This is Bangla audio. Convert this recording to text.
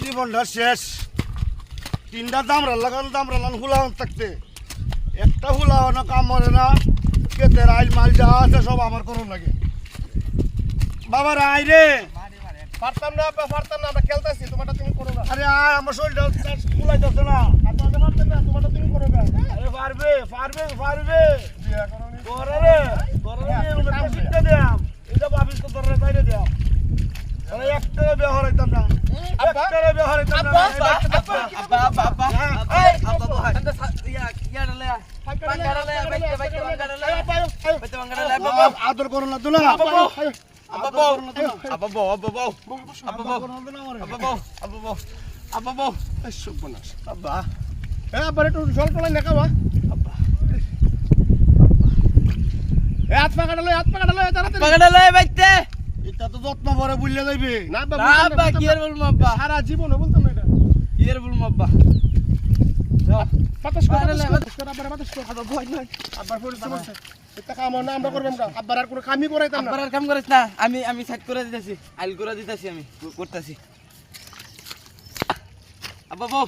জীবনটা শেষ। তিনটা দামরালান হুলান থাকতে একটা হুলানো কাম মরে না। কেতের আইল মাল যা আছে সব আমার করুন লাগে। বাবার আই রে পারতাম না আমরা খেলতেছি তোমারটা তুমি করো না আরে আয় আমার শরীরটা ফুলাইতেছে না। আপনারা পারতেন না তোমারটা তুমি করো না আরে পারবে বিয়া করনি করে শিখতে দিয়াম। এটা ভাবিস তো তোর বাইরে দিয়াম। আরে একটা ব্যবহার হইতাম না, একটা ব্যবহার হইতাম না। আদর করো না তোলা একটু জল টলাই নেখাবা হাত পা কাটালো এটা তো যত্ন ভরে বুঝলে যাইবে না সারা জীবন বলতাম না এটা বাতাস আব্বার পরিশ্রম আছে এটা কাম না আমরা করবেন না আব্বার আর কোনো কামই করাইতাম না কাম করিস না আমি সেট করে দিতেছি আইল করে দিতেছি আমি করতেছি আব্বা বউ